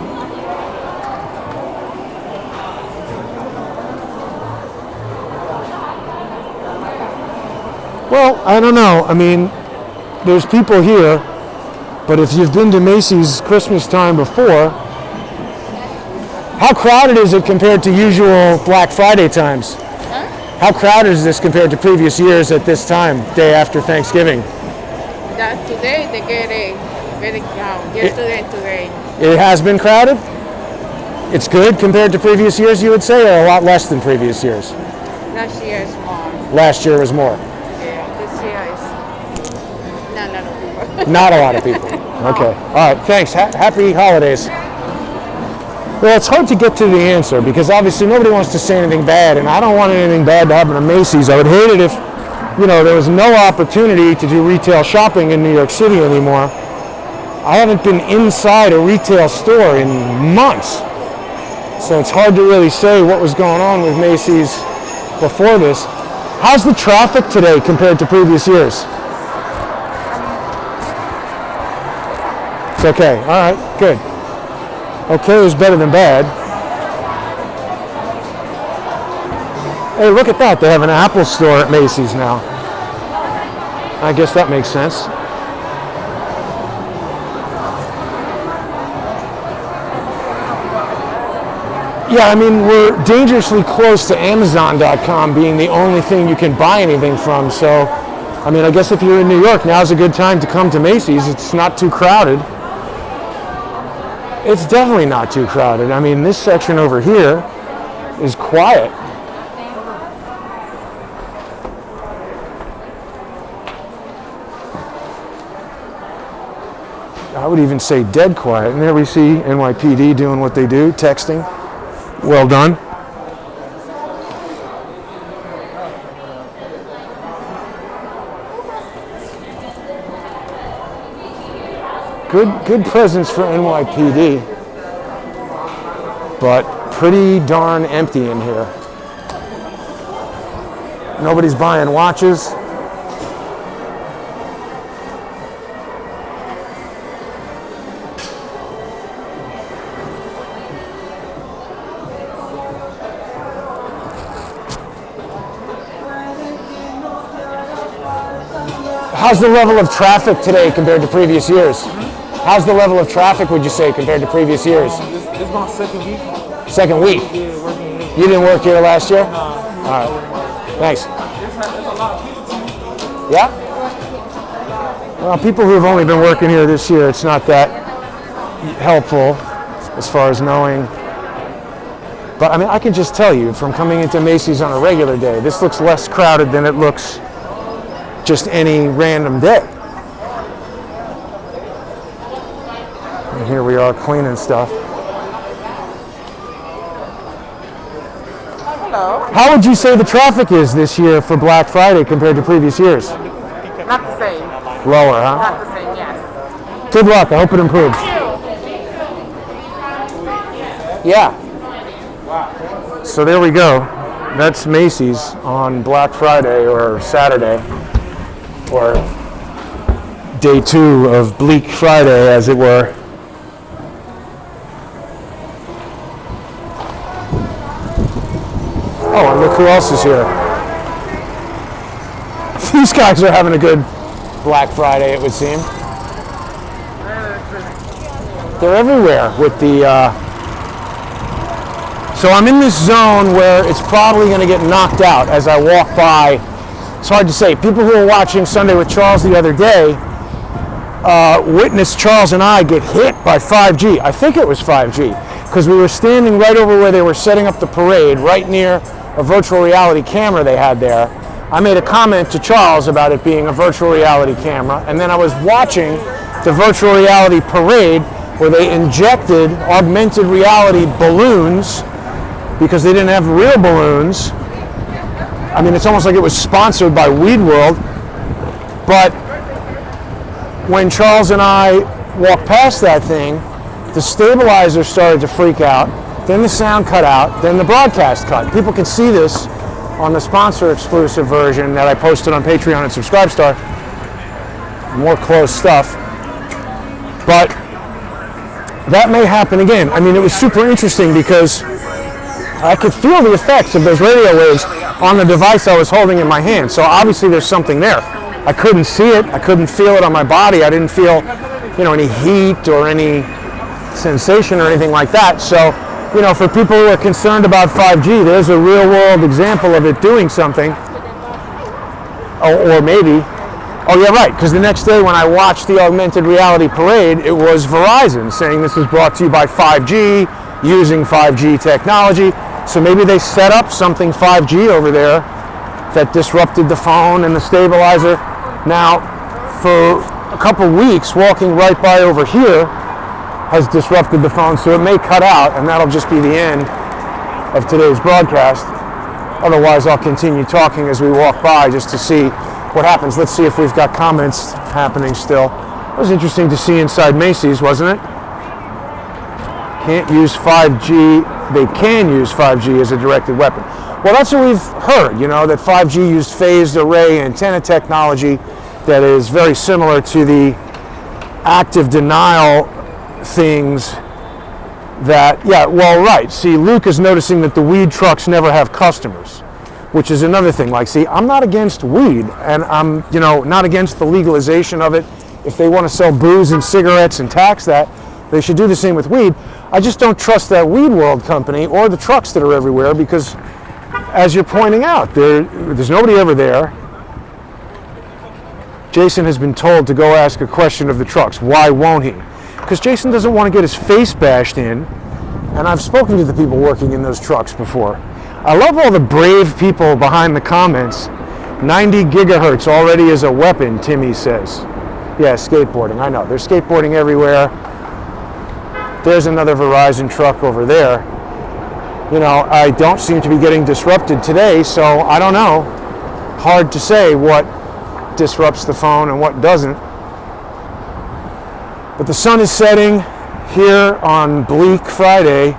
Well, I don't know. I mean, there's people here, but if you've been to Macy's Christmas time before, how crowded is it compared to usual Black Friday times? Huh? How crowded is this compared to previous years at this time, day after Thanksgiving? That today they get very crowded. Yesterday and today. It has been crowded? It's good compared to previous years, you would say, or a lot less than previous years? Last year is more. Last year was more. Yeah, this year is not a lot of people. Not a lot of people. Okay. All right. Thanks. Happy holidays. Well, it's hard to get to the answer because obviously nobody wants to say anything bad, and I don't want anything bad to happen to Macy's. I would hate it if, there was no opportunity to do retail shopping in New York City anymore. I haven't been inside a retail store in months, so it's hard to really say what was going on with Macy's before this. How's the traffic today compared to previous years? It's okay. All right, good. Okay is better than bad. Hey, look at that. They have an Apple store at Macy's now. I guess that makes sense. Yeah, I mean, we're dangerously close to Amazon.com being the only thing you can buy anything from. So, I mean, I guess if you're in New York, now's a good time to come to Macy's. It's not too crowded. It's definitely not too crowded. I mean, this section over here is quiet. I would even say dead quiet. And there we see NYPD doing what they do, texting. Well done. Good presence for NYPD, but pretty darn empty in here. Nobody's buying watches. How's the level of traffic today compared to previous years? How's the level of traffic, would you say, compared to previous years? This is my second week. Second week? Yeah, working here. You didn't work here last year? No. All right. Thanks. There's a lot of people too. Yeah? Well, people who have only been working here this year, it's not that helpful as far as knowing. But I mean, I can just tell you from coming into Macy's on a regular day, this looks less crowded than it looks just any random day. And here we are cleaning stuff. Hello. How would you say the traffic is this year for Black Friday compared to previous years? Not the same. Lower, huh? Not the same, yes. Good luck. I hope it improves. Yeah. So there we go. That's Macy's on Black Friday or Saturday, or day 2 of Bleak Friday, as it were. Oh, and look who else is here. These guys are having a good Black Friday, it would seem. They're everywhere with the... So I'm in this zone where it's probably going to get knocked out as I walk by. It's hard to say. People who were watching Sunday with Charles the other day witnessed Charles and I get hit by 5G. I think it was 5G, because we were standing right over where they were setting up the parade, right near a virtual reality camera they had there. I made a comment to Charles about it being a virtual reality camera, and then I was watching the virtual reality parade where they injected augmented reality balloons because they didn't have real balloons. I mean, it's almost like it was sponsored by Weed World. But when Charles and I walked past that thing, the stabilizer started to freak out, then the sound cut out, then the broadcast cut. People can see this on the sponsor exclusive version that I posted on Patreon and Subscribestar. more closed stuff. But that may happen again. I mean, it was super interesting because I could feel the effects of those radio waves on the device I was holding in my hand. So obviously there's something there. I couldn't see it. I couldn't feel it on my body. I didn't feel, any heat or any sensation or anything like that. So, for people who are concerned about 5G, there's a real world example of it doing something. Or maybe, oh yeah, right, because the next day when I watched the augmented reality parade, it was Verizon saying this is brought to you by 5G, using 5G technology. So maybe they set up something 5G over there that disrupted the phone and the stabilizer. Now, for a couple weeks, walking right by over here has disrupted the phone, so it may cut out, and that'll just be the end of today's broadcast. Otherwise, I'll continue talking as we walk by just to see what happens. Let's see if we've got comments happening still. It was interesting to see inside Macy's, wasn't it? Can't use 5G. They can use 5G as a directed weapon. Well, that's what we've heard, that 5G used phased array antenna technology that is very similar to the active denial things that, right. See, Luke is noticing that the weed trucks never have customers, which is another thing. I'm not against weed, and I'm, not against the legalization of it. If they want to sell booze and cigarettes and tax that, they should do the same with weed. I just don't trust that Weed World company or the trucks that are everywhere because, as you're pointing out, there's nobody ever there. Jason has been told to go ask a question of the trucks. Why won't he? Because Jason doesn't want to get his face bashed in, and I've spoken to the people working in those trucks before. I love all the brave people behind the comments. 90 gigahertz already is a weapon, Timmy says. Yeah, skateboarding, I know. There's skateboarding everywhere. There's another Verizon truck over there. I don't seem to be getting disrupted today, so I don't know. Hard to say what disrupts the phone and what doesn't. But the sun is setting here on Bleak Friday,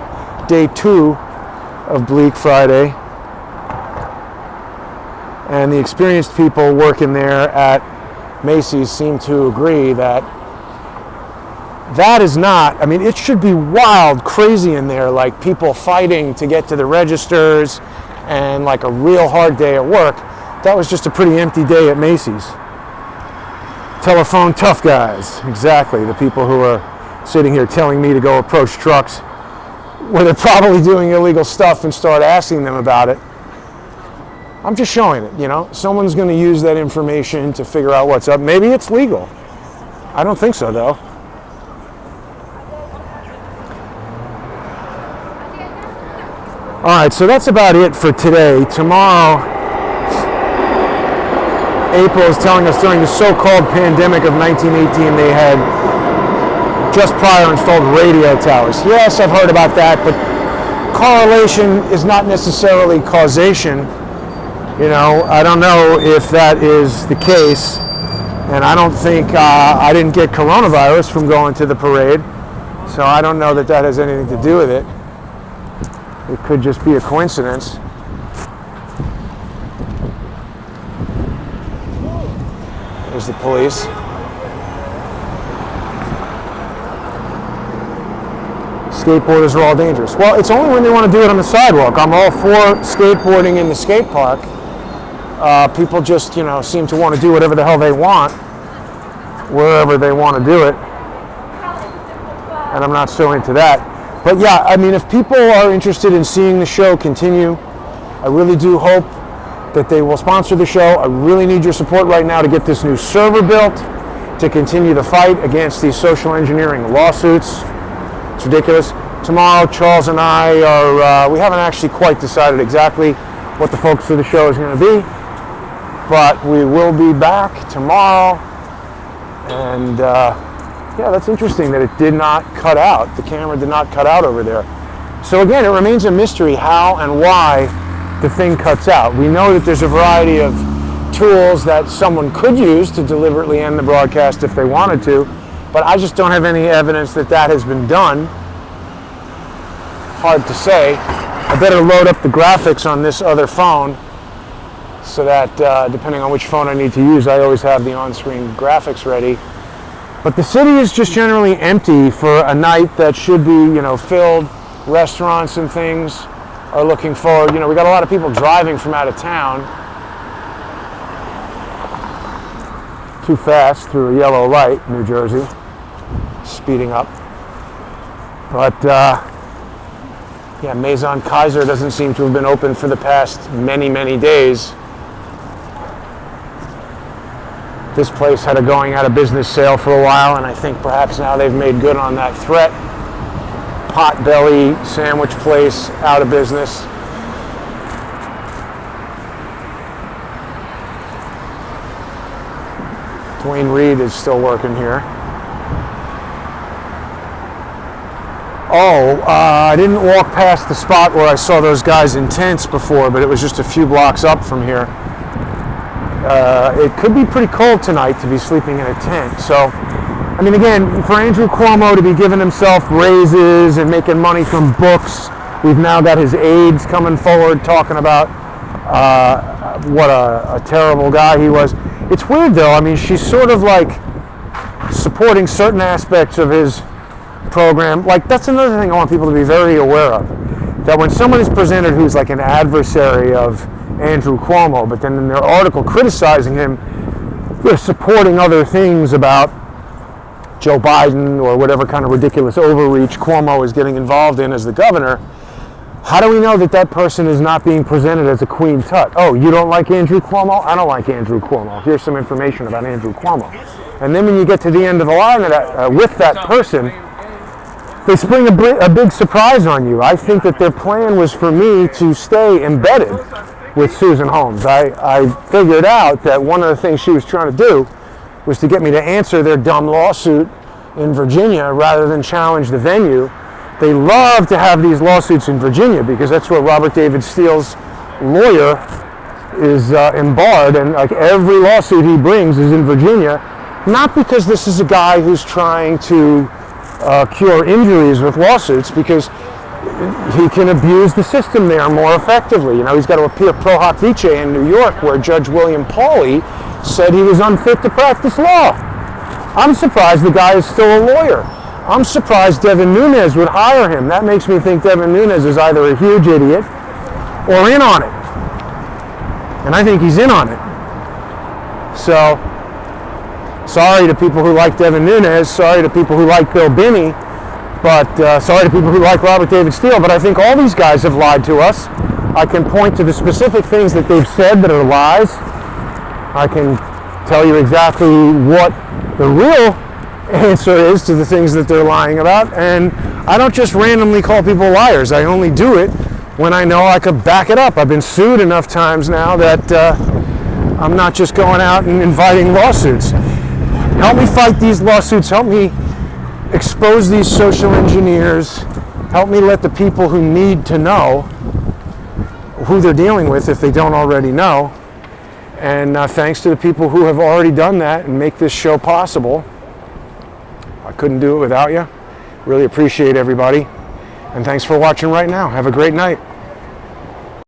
day 2 of Bleak Friday. And the experienced people working there at Macy's seem to agree that is not, it should be wild, crazy in there, like people fighting to get to the registers and like a real hard day at work. That was just a pretty empty day at Macy's. Telephone tough guys, exactly. The people who are sitting here telling me to go approach trucks where they're probably doing illegal stuff and start asking them about it. I'm just showing it, Someone's going to use that information to figure out what's up. Maybe it's legal. I don't think so, though. All right, so that's about it for today. Tomorrow, April is telling us during the so-called pandemic of 1918, they had just prior installed radio towers. Yes, I've heard about that, but correlation is not necessarily causation. I don't know if that is the case, and I don't think I didn't get coronavirus from going to the parade, so I don't know that has anything to do with it. It could just be a coincidence. There's the police. Skateboarders are all dangerous. Well, it's only when they want to do it on the sidewalk. I'm all for skateboarding in the skate park. People just, seem to want to do whatever the hell they want, wherever they want to do it. And I'm not so into that. But yeah, if people are interested in seeing the show continue, I really do hope that they will sponsor the show. I really need your support right now to get this new server built, to continue the fight against these social engineering lawsuits. It's ridiculous. Tomorrow, Charles and I are, we haven't actually quite decided exactly what the focus of the show is going to be, but we will be back tomorrow. And yeah, that's interesting that it did not cut out. The camera did not cut out over there. So again, it remains a mystery how and why the thing cuts out. We know that there's a variety of tools that someone could use to deliberately end the broadcast if they wanted to, but I just don't have any evidence that has been done. Hard to say. I better load up the graphics on this other phone so that depending on which phone I need to use, I always have the on-screen graphics ready. But the city is just generally empty for a night that should be, filled. Restaurants and things are looking forward. We got a lot of people driving from out of town too fast through a yellow light, New Jersey, speeding up. But yeah, Maison Kaiser doesn't seem to have been open for the past many, many days. This place had a going out of business sale for a while, and I think perhaps now they've made good on that threat. Potbelly sandwich place out of business. Dwayne Reed is still working here. Oh, I didn't walk past the spot where I saw those guys in tents before, but it was just a few blocks up from here. It could be pretty cold tonight to be sleeping in a tent. So, I mean, again, for Andrew Cuomo to be giving himself raises and making money from books, we've now got his aides coming forward talking about what a terrible guy he was. It's weird, though. I mean, she's sort of like supporting certain aspects of his program. Like, that's another thing I want people to be very aware of. That when someone is presented who's like an adversary of Andrew Cuomo, but then in their article criticizing him, they're supporting other things about Joe Biden or whatever kind of ridiculous overreach Cuomo is getting involved in as the governor. How do we know that that person is not being presented as a queen tut? Oh, you don't like Andrew Cuomo? I don't like Andrew Cuomo. Here's some information about Andrew Cuomo. And then when you get to the end of the line of that, with that person, they spring a big surprise on you. I think that their plan was for me to stay embedded with Susan Holmes. I figured out that one of the things she was trying to do was to get me to answer their dumb lawsuit in Virginia rather than challenge the venue. They love to have these lawsuits in Virginia because that's where Robert David Steele's lawyer is embarred, and like every lawsuit he brings is in Virginia, not because this is a guy who's trying to cure injuries with lawsuits, because he can abuse the system there more effectively. He's got to appear pro hoc vice in New York, where Judge William Pauley said he was unfit to practice law. I'm surprised the guy is still a lawyer. I'm surprised Devin Nunes would hire him. That makes me think Devin Nunes is either a huge idiot or in on it. And I think he's in on it. So, sorry to people who like Devin Nunes, sorry to people who like Bill Binney, but sorry to people who like Robert David Steele, but I think all these guys have lied to us. I can point to the specific things that they've said that are lies. I can tell you exactly what the real answer is to the things that they're lying about, and I don't just randomly call people liars. I only do it when I know I could back it up. I've been sued enough times now that I'm not just going out and inviting lawsuits. Help me fight these lawsuits. Help me expose these social engineers. Help me let the people who need to know who they're dealing with if they don't already know. And thanks to the people who have already done that and make this show possible. I couldn't do it without you. Really appreciate everybody. And thanks for watching right now. Have a great night.